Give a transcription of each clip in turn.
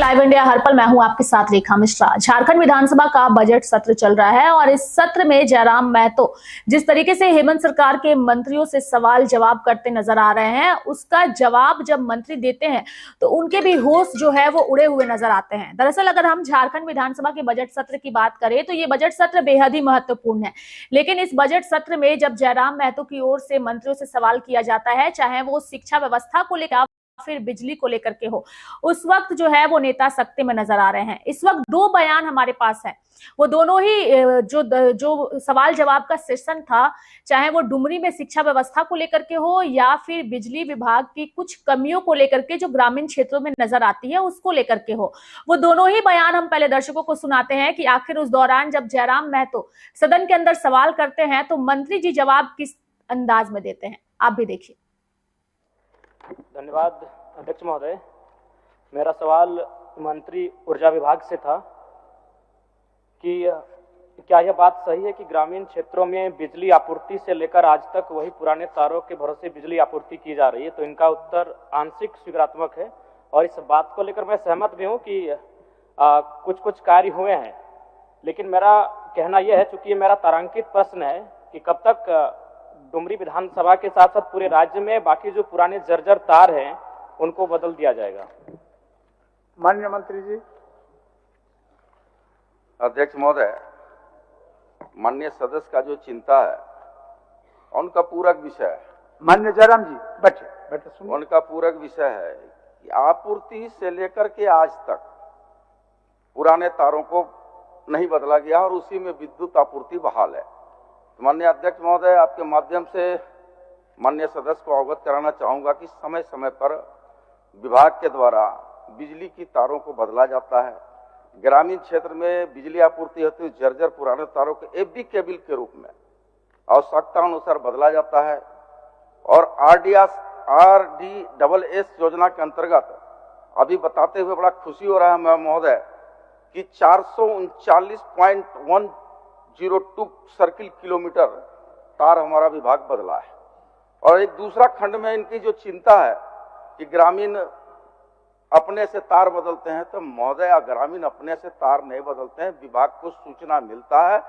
Live India हर पल, मैं हूं आपके साथ रेखा मिश्रा। झारखंड विधानसभा का बजट सत्र चल रहा है और इस सत्र में जयराम महतो जिस तरीके से हेमंत सरकार के मंत्रियों से सवाल जवाब करते नजर आ रहे हैं, उसका जवाब जब मंत्री देते हैं तो उनके भी होश जो है वो उड़े हुए नजर आते हैं। दरअसल अगर हम झारखंड विधानसभा के बजट सत्र की बात करें तो ये बजट सत्र बेहद ही महत्वपूर्ण है, लेकिन इस बजट सत्र में जब जयराम महतो की ओर से मंत्रियों से सवाल किया जाता है, चाहे वो शिक्षा व्यवस्था को लेकर फिर बिजली को लेकर के हो, उस वक्त जो है वो नेता सख्ते में नजर आ रहे हैं। इस वक्त दो बयान हमारे पास है, वो दोनों ही जो सवाल जवाब का सेशन था, चाहे वो डुमरी में शिक्षा व्यवस्था को लेकर के हो या फिर बिजली विभाग की कुछ कमियों को लेकर के जो ग्रामीण क्षेत्रों में नजर आती है उसको लेकर के हो, वो दोनों ही बयान हम पहले दर्शकों को सुनाते हैं कि आखिर उस दौरान जब जयराम महतो सदन के अंदर सवाल करते हैं तो मंत्री जी जवाब किस अंदाज में देते हैं, आप भी देखिए। धन्यवाद अध्यक्ष महोदय। मेरा सवाल मंत्री ऊर्जा विभाग से था कि क्या यह बात सही है कि ग्रामीण क्षेत्रों में बिजली आपूर्ति से लेकर आज तक वही पुराने तारों के भरोसे बिजली आपूर्ति की जा रही है? तो इनका उत्तर आंशिक स्वीकारात्मक है और इस बात को लेकर मैं सहमत भी हूं कि कुछ कुछ कार्य हुए हैं, लेकिन मेरा कहना यह है, चूंकि ये मेरा तारांकित प्रश्न है, कि कब तक डुमरी विधानसभा के साथ साथ पूरे राज्य में बाकी जो पुराने जर्जर तार हैं उनको बदल दिया जाएगा? माननीय मंत्री जी। अध्यक्ष महोदय, माननीय सदस्य का जो चिंता है उनका पूरक विषय है। माननीय जयराम जी बैठे सुनिए। उनका पूरक विषय है कि आपूर्ति से लेकर के आज तक पुराने तारों को नहीं बदला गया और उसी में विद्युत आपूर्ति बहाल है। माननीय अध्यक्ष महोदय, आपके माध्यम से माननीय सदस्य को अवगत कराना चाहूंगा कि समय समय पर विभाग के द्वारा बिजली की तारों को बदला जाता है। ग्रामीण क्षेत्र में बिजली आपूर्ति होती है, जर्जर पुराने तारों को एफडी केबल के रूप में आवश्यकता अनुसार बदला जाता है। और RDSS योजना के अंतर्गत अभी बताते हुए बड़ा खुशी हो रहा है महोदय कि 439.102 सर्किल किलोमीटर तार हमारा विभाग बदला है। और एक दूसरा खंड में इनकी जो चिंता है कि ग्रामीण अपने से तार बदलते हैं, तो महोदय ग्रामीण अपने से तार नहीं बदलते हैं, विभाग को सूचना मिलता है,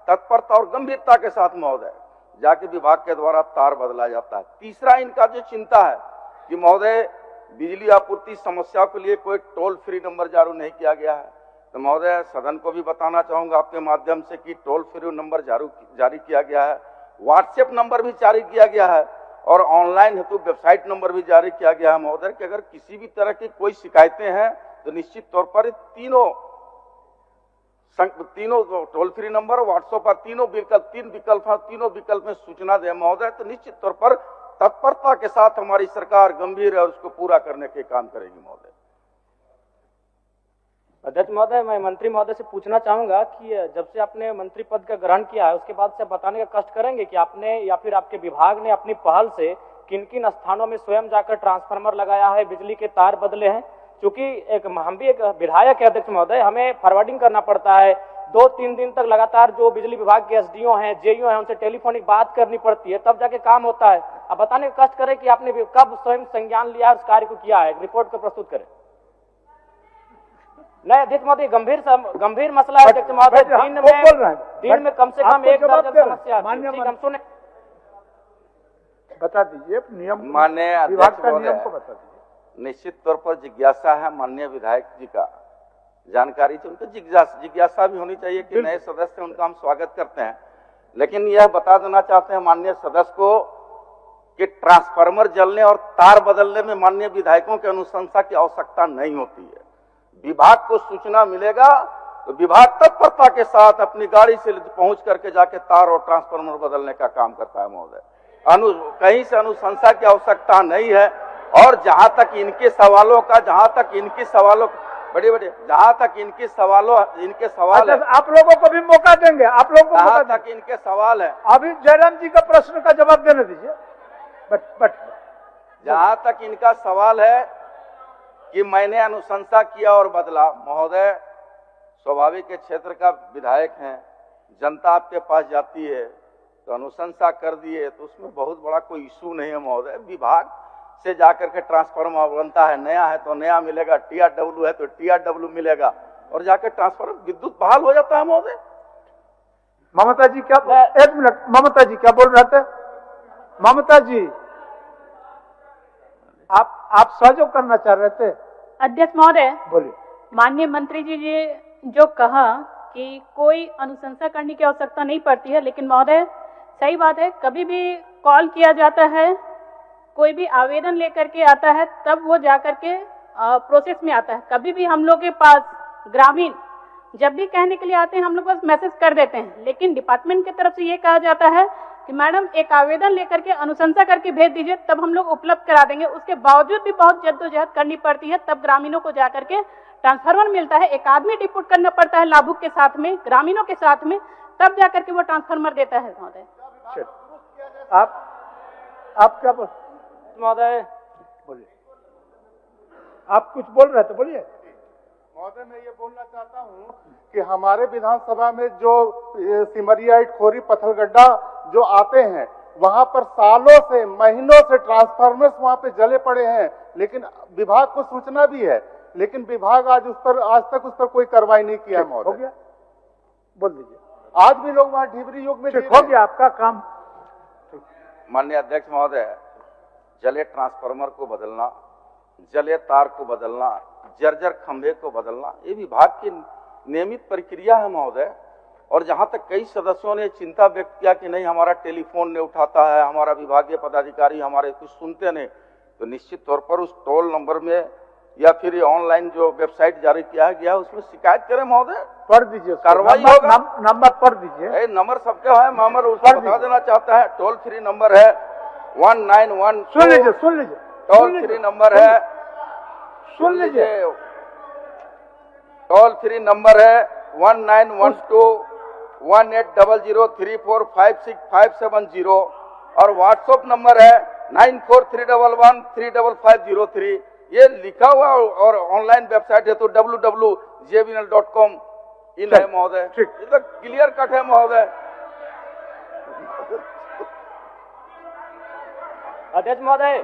तत्परता और गंभीरता के साथ महोदय जाके विभाग के द्वारा तार बदला जाता है। तीसरा इनका जो चिंता है कि महोदय बिजली आपूर्ति समस्या के लिए कोई टोल फ्री नंबर जारी नहीं किया गया है। तो महोदय सदन को भी बताना चाहूंगा आपके माध्यम से कि टोल फ्री नंबर जारी किया गया है, व्हाट्सएप नंबर भी जारी किया गया है और ऑनलाइन हेतु वेबसाइट नंबर भी जारी किया गया है महोदय कि अगर किसी भी तरह की कोई शिकायतें हैं तो निश्चित तौर पर तीनों टोल फ्री नंबर, व्हाट्सएप पर तीन विकल्प में सूचना दे महोदय, तो निश्चित तौर पर तत्परता के साथ हमारी सरकार गंभीर है और उसको पूरा करने के काम करेगी महोदय। अध्यक्ष महोदय, मैं मंत्री महोदय से पूछना चाहूंगा कि जब से आपने मंत्री पद का ग्रहण किया है उसके बाद से बताने का कष्ट करेंगे कि आपने या फिर आपके विभाग ने अपनी पहल से किन किन स्थानों में स्वयं जाकर ट्रांसफार्मर लगाया है, बिजली के तार बदले हैं? क्योंकि हम भी एक विधायक है अध्यक्ष महोदय, हमें फॉरवर्डिंग करना पड़ता है, 2-3 दिन तक लगातार जो बिजली विभाग के SDO हैं, JEO हैं, उनसे टेलीफोनिक बात करनी पड़ती है, तब जाके काम होता है। अब बताने का कष्ट करें कि आपने कब स्वयं संज्ञान लिया उस कार्य को किया है, रिपोर्ट को प्रस्तुत करें। नहीं अध्यक्ष महोदय, गंभीर मसला है अध्यक्ष महोदय, दिन में कम से कम 1 दर्जन समस्या। हम सुने, बता दीजिए नियम, माननीय विभाग का नियम को बता दीजिए। निश्चित तौर पर जिज्ञासा है माननीय विधायक जी का, जानकारी से उनको जिज्ञासा भी होनी चाहिए कि नए सदस्य, उनका हम स्वागत करते हैं। लेकिन यह बता देना चाहते हैं माननीय सदस्य को कि ट्रांसफार्मर जलने और तार बदलने में माननीय विधायकों की अनुशंसा की आवश्यकता नहीं होती है। विभाग को सूचना मिलेगा तो विभाग तत्परता के साथ अपनी गाड़ी से पहुंच करके जाके तार और ट्रांसफार्मर बदलने का काम करता है महोदय। कहीं से अनुशंसा की आवश्यकता नहीं है। और जहां तक इनके सवाल है, आप लोगों को भी मौका देंगे, आप लोगों को जहां तक इनके सवाल है, अभी जयराम जी का प्रश्न का जवाब देने दीजिए। जहां तक इनका सवाल है कि मैंने अनुशंसा किया और बदला, महोदय स्वाभाविक क्षेत्र का विधायक हैं, जनता आपके पास जाती है तो अनुशंसा कर दिए तो उसमें बहुत बड़ा कोई इशू नहीं है महोदय। विभाग से जाकर के ट्रांसफार्मर बनता है, नया है तो नया मिलेगा, TRW है तो TRW मिलेगा, और जाकर ट्रांसफार्मर विद्युत बहाल हो जाता है महोदय। ममता जी क्या, एक मिनट, ममता जी क्या बोल रहे थे? ममता जी आप सहयोग करना चाह रहे थे? अध्यक्ष महोदय, बोलिए। माननीय मंत्री जी ने जो कहा कि कोई अनुशंसा करने की आवश्यकता नहीं पड़ती है, लेकिन महोदय सही बात है, कभी भी कॉल किया जाता है, कोई भी आवेदन लेकर के आता है, तब वो जाकर के प्रोसेस में आता है। कभी भी हम लोग के पास ग्रामीण जब भी कहने के लिए आते हैं, हम लोग बस मैसेज कर देते हैं, लेकिन डिपार्टमेंट की तरफ से ये कहा जाता है कि मैडम एक आवेदन लेकर के अनुशंसा करके भेज दीजिए, तब हम लोग उपलब्ध करा देंगे। उसके बावजूद भी बहुत जद्दोजहद करनी पड़ती है, तब ग्रामीणों को जाकर के ट्रांसफार्मर मिलता है। एक आदमी डिप्यूट करना पड़ता है लाभुक के साथ में, ग्रामीणों के साथ में, तब जाकर के वो ट्रांसफार्मर देता है महोदय। आप क्या बोल महोदय? बोलिए, आप कुछ बोल रहे थे, बोलिए। महोदय, मैं ये बोलना चाहता हूँ कि हमारे विधानसभा में जो सिमरिया इटखोरी पत्थलगड्ढा जो आते हैं, वहां पर सालों से महीनों से ट्रांसफार्मर्स वहां पे जले पड़े हैं, लेकिन विभाग को सूचना भी है, लेकिन विभाग आज तक उस पर कोई कार्रवाई नहीं किया है महोदय। हो गया, बोल दीजिए। आज भी लोग वहां ढिबरी युग में हो गया आपका काम। माननीय अध्यक्ष महोदय, जले ट्रांसफार्मर को बदलना, जले तार को बदलना, जर्जर खंभे को बदलना, ये विभाग की नियमित प्रक्रिया है महोदय। और जहां तक कई सदस्यों ने चिंता व्यक्त किया कि नहीं हमारा टेलीफोन नहीं उठाता है, हमारा विभागीय पदाधिकारी हमारे कुछ सुनते नहीं, तो निश्चित तौर पर उस टोल नंबर में या फिर ऑनलाइन जो वेबसाइट जारी किया गया है उसमें शिकायत करें महोदय, पढ़ दीजिए, कार्रवाई होगा। नंबर पढ़ दीजिए। नंबर सबके है, नंबर उसको बता देना चाहता है। टोल फ्री नंबर है 191। सुन लीजिए टोल फ्री नंबर है, सुन लीजिए। टोल फ्री नंबर है 1912-1800-3456-570 और व्हाट्सएप नंबर है 9431135503। ये लिखा हुआ और ऑनलाइन वेबसाइट है तो www.jbnl.com इन है महोदय। ये तो क्लियर कट है महोदय। अध्यक्ष महोदय,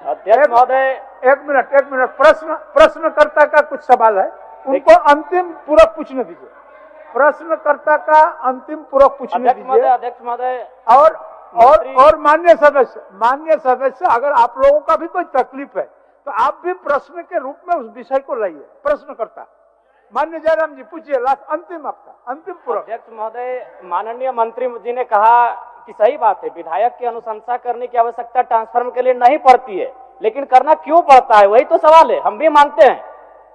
अध्यक्ष महोदय, एक मिनट, प्रश्नकर्ता का कुछ सवाल है, उनको अंतिम पूरक पूछने दीजिए। प्रश्नकर्ता का अंतिम पूरक पूछने दीजिए। अध्यक्ष महोदय, और माननीय सदस्य, अगर आप लोगों का भी कोई तकलीफ है तो आप भी प्रश्न के रूप में उस विषय को लाइए। प्रश्नकर्ता माननीय जयराम जी पूछिए, लास्ट अंतिम आपका अंतिम पूरक। अध्यक्ष महोदय, माननीय मंत्री जी ने कहा कि सही बात है, विधायक की अनुशंसा करने की आवश्यकता ट्रांसफार्मर के लिए नहीं पड़ती है, लेकिन करना क्यों पड़ता है, वही तो सवाल है। हम भी मानते हैं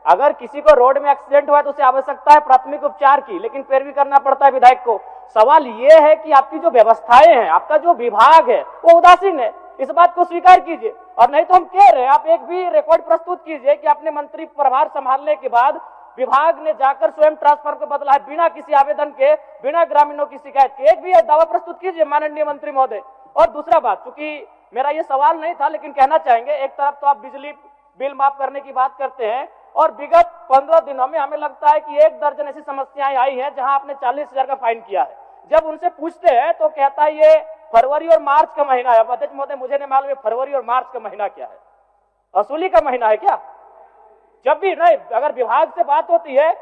अगर किसी को रोड में एक्सीडेंट हुआ तो उसे आवश्यकता है प्राथमिक उपचार की, लेकिन फिर भी करना पड़ता है विधायक को। सवाल ये है कि आपकी जो व्यवस्थाएं हैं, आपका जो विभाग है वो उदासीन है, इस बात को स्वीकार कीजिए। और नहीं तो हम कह रहे हैं, आप एक भी रिकॉर्ड प्रस्तुत कीजिए कि अपने मंत्री प्रभार संभालने के बाद विभाग ने जाकर स्वयं ट्रांसफर को बदला है बिना किसी आवेदन के, बिना ग्रामीणों की शिकायत के। एक भी दावा प्रस्तुत कीजिए माननीय मंत्री महोदय। और दूसरा बात, चूंकि मेरा ये सवाल नहीं था लेकिन कहना चाहेंगे, एक तरफ तो आप बिजली बिल माफ करने की बात करते हैं और विगत 15 दिनों में हमें लगता है कि 1 दर्जन ऐसी समस्याएं आई हैं जहां आपने 40,000 का फाइन किया है। जब उनसे पूछते हैं तो कहता है ये फरवरी और मार्च का महीना है। अध्यक्ष महोदय, मुझे नहीं मालूम फरवरी और मार्च का महीना क्या है, वसूली का महीना है क्या? जब भी नहीं, अगर विभाग से बात होती है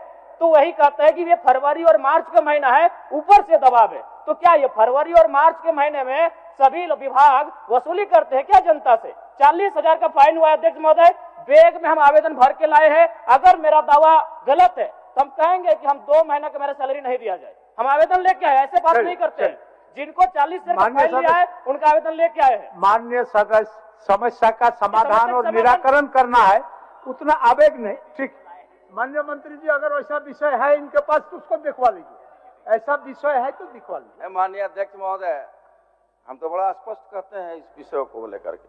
तो वही कहता है कि ये फरवरी और मार्च का महीना है, ऊपर से दबाव है। तो क्या ये फरवरी और मार्च के महीने में सभी विभाग वसूली करते हैं क्या जनता से? 40,000 का फाइन हुआ। अध्यक्ष महोदय, बैग में हम आवेदन भर के लाए हैं। अगर मेरा दावा गलत है तो हम कहेंगे कि हम 2 महीने का मेरा सैलरी नहीं दिया जाए। हम आवेदन लेके आए, ऐसे बात नहीं करते हैं। जिनको 40,000 का फाइन लिया है उनका आवेदन लेके आए हैं। माननीय सदस्य, समस्या का समाधान और निराकरण करना है, उतना आवेग नहीं। ठीक, माननीय मंत्री जी, अगर वैसा विषय है इनके पास तो उसको दिखवा लीजिए। ऐसा विषय है तो दिखवा लीजिए। माननीय अध्यक्ष महोदय, हम तो बड़ा स्पष्ट करते हैं इस विषय को लेकर के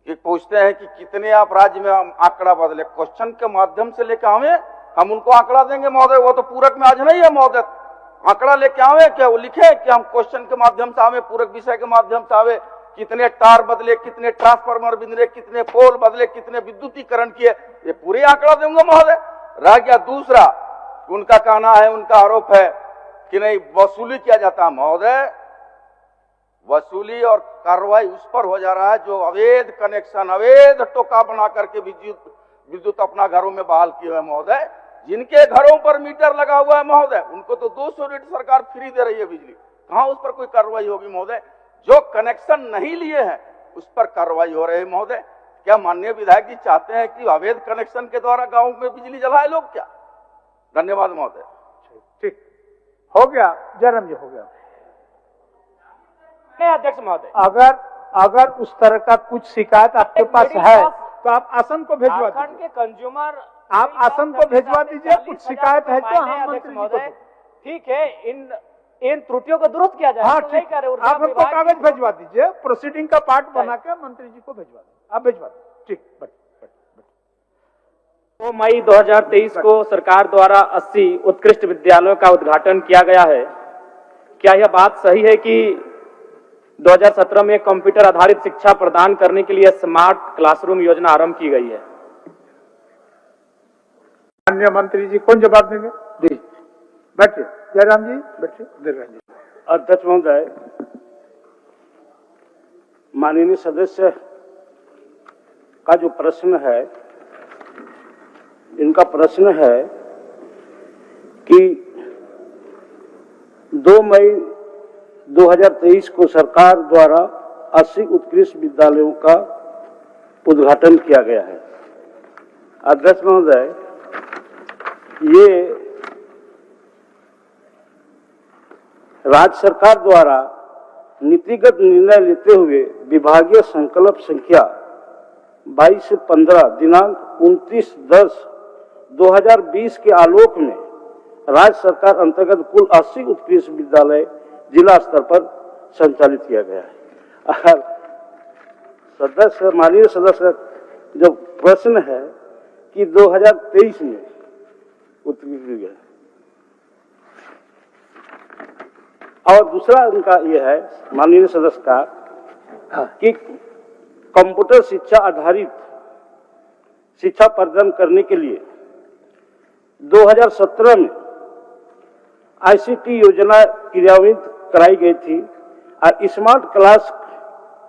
कि पूछते हैं कि कितने आप राज्य में आंकड़ा बदले, क्वेश्चन के माध्यम से लेकर आवे, हम उनको आंकड़ा देंगे महोदय। वो तो पूरक में आज नहीं है महोदय, आंकड़ा लेके आवे क्या, वो लिखे कि हम क्वेश्चन के माध्यम से आवे, पूरक विषय के माध्यम से आवे, कितने तार बदले, कितने ट्रांसफार्मर बदले, कितने पोल बदले, कितने विद्युतीकरण किए, ये पूरे आंकड़ा देंगे महोदय। रह गया दूसरा, उनका कहना है, उनका आरोप है कि नहीं वसूली किया जाता। महोदय, वसूली और कार्रवाई उस पर हो जा रहा है जो अवैध कनेक्शन, अवैध टोका बना करके विद्युत अपना घरों में बहाल किए हुए महोदय। जिनके घरों पर मीटर लगा हुआ है महोदय, उनको तो 200 यूनिट सरकार फ्री दे रही है बिजली, कहां उस पर कोई कार्रवाई होगी महोदय? जो कनेक्शन नहीं लिए हैं उस पर कार्रवाई हो रही है महोदय। क्या माननीय विधायक जी चाहते हैं कि अवैध कनेक्शन के द्वारा गांव में बिजली जलाए लोग क्या? धन्यवाद महोदय। ठीक हो गया जयराम जी, हो गया। अध्यक्ष महोदय, अगर उस तरह का कुछ शिकायत आपके पास है तो आप आसन को भिजवा दीजिए। के कंज्यूमर आप आसन को भिजवा दीजिए। कुछ शिकायत है तो हम मंत्री जी को, ठीक है, इन त्रुटियों को दुरुस्त किया जाए। हाँ ठीक, आप हमको कागज भिजवा दीजिए, प्रोसीडिंग का पार्ट बना के मंत्री जी को भिजवा दीजिए। आप भिजवा दीजिए। ठीक, 2 मई 2023 को सरकार द्वारा 80 उत्कृष्ट विद्यालयों का उद्घाटन किया गया है। क्या यह बात सही है कि 2017 में कंप्यूटर आधारित शिक्षा प्रदान करने के लिए स्मार्ट क्लासरूम योजना आरंभ की गई है? माननीय मंत्री जी कौन जवाब देंगे? जी बैठिए, जयराम जी बैठिए। जयराम जी। अध्यक्ष महोदय, माननीय सदस्य का जो प्रश्न है, इनका प्रश्न है कि 2 मई 2023 को सरकार द्वारा 80 उत्कृष्ट विद्यालयों का उद्घाटन किया गया है। अध्यक्ष महोदय, ये राज्य सरकार द्वारा नीतिगत निर्णय लेते हुए विभागीय संकल्प संख्या 22 से 15 दिनांक 29/10/2020 के आलोक में राज्य सरकार अंतर्गत कुल 80 उत्कृष्ट विद्यालय जिला स्तर पर संचालित किया गया है। माननीय सदस्य जो प्रश्न है कि 2023 में उत्कृष्ट, और दूसरा उनका यह है माननीय सदस्य का कि कंप्यूटर शिक्षा आधारित शिक्षा प्रदान करने के लिए 2017 में आईसीटी योजना क्रियान्वित कराई गई थी और स्मार्ट क्लास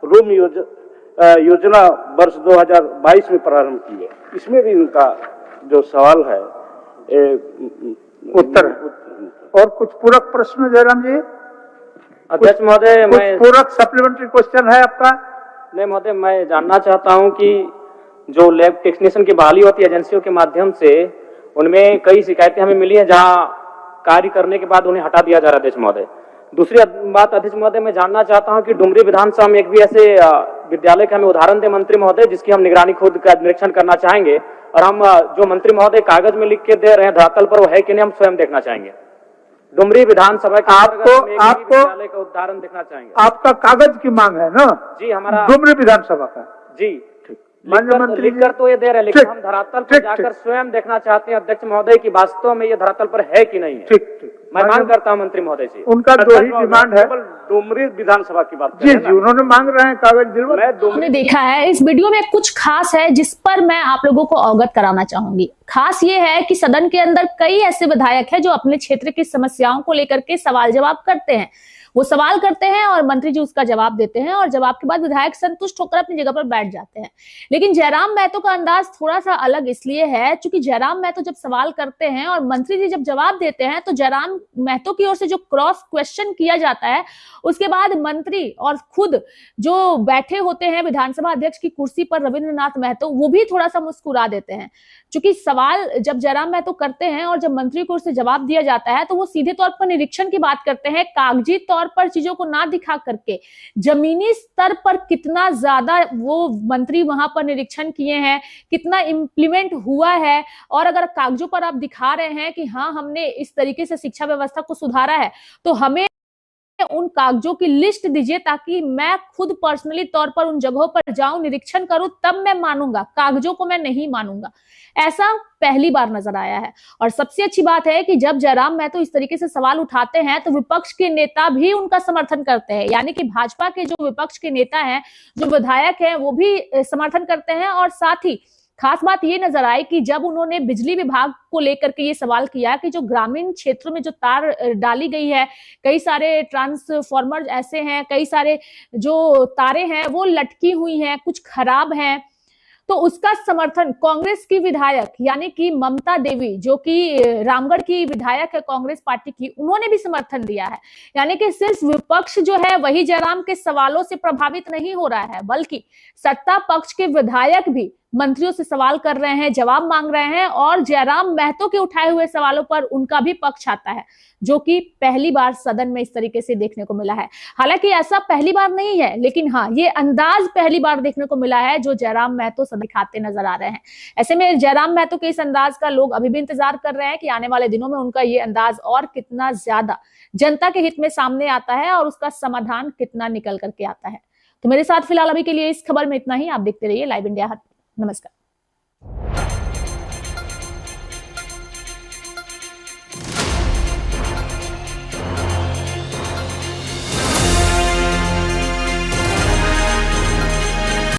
रूम योजना वर्ष 2022 में प्रारंभ की है। इसमें भी इनका जो सवाल है उत्तर और कुछ पूरक प्रश्न जयराम जी? अध्यक्ष महोदय, मैं पूरक सप्लीमेंट्री क्वेश्चन है आपका? नहीं महोदय, मैं जानना चाहता हूं कि जो लैब टेक्नीशियन की बहाली होती है एजेंसियों के माध्यम से, उनमें कई शिकायतें हमें मिली हैं जहां कार्य करने के बाद उन्हें हटा दिया जा रहा है अध्यक्ष महोदय। दूसरी बात अध्यक्ष महोदय, मैं जानना चाहता हूं कि डुमरी विधानसभा में एक भी ऐसे विद्यालय का हमें उदाहरण दे मंत्री महोदय जिसकी हम निगरानी खुद का निरीक्षण करना चाहेंगे, और हम जो मंत्री महोदय कागज में लिख के दे रहे हैं धरातल पर वो है कि नहीं हम स्वयं देखना चाहेंगे। डुमरी विधानसभा के आपको विद्यालय का उदाहरण देखना चाहेंगे। आपका कागज की मांग है ना? जी, हमारा डुमरी विधानसभा का। जी माननीय मंत्री लिखकर तो ये दे रहे हैं, लेकिन हम धरातल पर जाकर स्वयं देखना चाहते हैं अध्यक्ष महोदय कि वास्तव में ये धरातल पर है कि नहीं है। ठीक, मैं मांग करता हूं मंत्री महोदय से। उनका दो ही डिमांड है। डुमरी विधानसभा की बात जी, उन्होंने मांग रहे हैं कागज दिलवा। हमने देखा है इस वीडियो में कुछ खास है जिस पर मैं आप लोगों को अवगत कराना चाहूंगी। खास ये है कि सदन के अंदर कई ऐसे विधायक हैं जो अपने क्षेत्र की समस्याओं को लेकर के सवाल जवाब करते हैं। वो सवाल करते हैं और मंत्री जी उसका जवाब देते हैं और जवाब के बाद विधायक संतुष्ट होकर अपनी जगह पर बैठ जाते हैं। लेकिन जयराम महतो का अंदाज थोड़ा सा अलग इसलिए है क्योंकि जयराम महतो जब सवाल करते हैं और मंत्री जी जब जवाब देते हैं तो जयराम महतो की ओर से जो क्रॉस क्वेश्चन किया जाता है उसके बाद मंत्री और खुद जो बैठे होते हैं विधानसभा अध्यक्ष की कुर्सी पर रविंद्रनाथ महतो, वो भी थोड़ा सा मुस्कुरा देते हैं। क्योंकि सवाल जब जयराम महतो करते हैं और जब मंत्री को उससे जवाब दिया जाता है तो वो सीधे तौर पर निरीक्षण की बात करते हैं, कागजी तौर पर चीजों को ना दिखा करके जमीनी स्तर पर कितना ज्यादा वो मंत्री वहां पर निरीक्षण किए हैं, कितना इम्प्लीमेंट हुआ है, और अगर कागजों पर आप दिखा रहे हैं कि हाँ हमने इस तरीके से शिक्षा व्यवस्था को सुधारा है तो हमें उन कागजों की लिस्ट दीजिए ताकि मैं खुद पर्सनली तौर पर उन जगहों पर जाऊं, निरीक्षण करूं, तब मैं मानूंगा, कागजों को मैं नहीं मानूंगा। ऐसा पहली बार नजर आया है। और सबसे अच्छी बात है कि जब जयराम महतो इस तरीके से सवाल उठाते हैं तो विपक्ष के नेता भी उनका समर्थन करते हैं, यानी कि भाजपा के जो विपक्ष के नेता हैं, जो विधायक हैं, वो भी समर्थन करते हैं और साथ ही खास बात ये नजर आई कि जब उन्होंने बिजली विभाग को लेकर के ये सवाल किया कि जो ग्रामीण क्षेत्रों में जो तार डाली गई है, कई सारे ट्रांसफॉर्मर ऐसे हैं, कई सारे जो तारे हैं वो लटकी हुई हैं, कुछ खराब हैं, तो उसका समर्थन कांग्रेस की विधायक यानी कि ममता देवी, जो कि रामगढ़ की विधायक है कांग्रेस पार्टी की, उन्होंने भी समर्थन दिया है। यानी कि सिर्फ विपक्ष जो है वही जयराम के सवालों से प्रभावित नहीं हो रहा है, बल्कि सत्ता पक्ष के विधायक भी मंत्रियों से सवाल कर रहे हैं, जवाब मांग रहे हैं, और जयराम महतो के उठाए हुए सवालों पर उनका भी पक्ष आता है, जो कि पहली बार सदन में इस तरीके से देखने को मिला है। हालांकि ऐसा पहली बार नहीं है, लेकिन हाँ, ये अंदाज पहली बार देखने को मिला है जो जयराम महतो दिखाते नजर आ रहे हैं। ऐसे में जयराम महतो के इस अंदाज का लोग अभी भी इंतजार कर रहे हैं कि आने वाले दिनों में उनका ये अंदाज और कितना ज्यादा जनता के हित में सामने आता है और उसका समाधान कितना निकल करके आता है। तो मेरे साथ फिलहाल अभी के लिए इस खबर में इतना ही। आप देखते रहिए लाइव इंडिया। नमस्कार।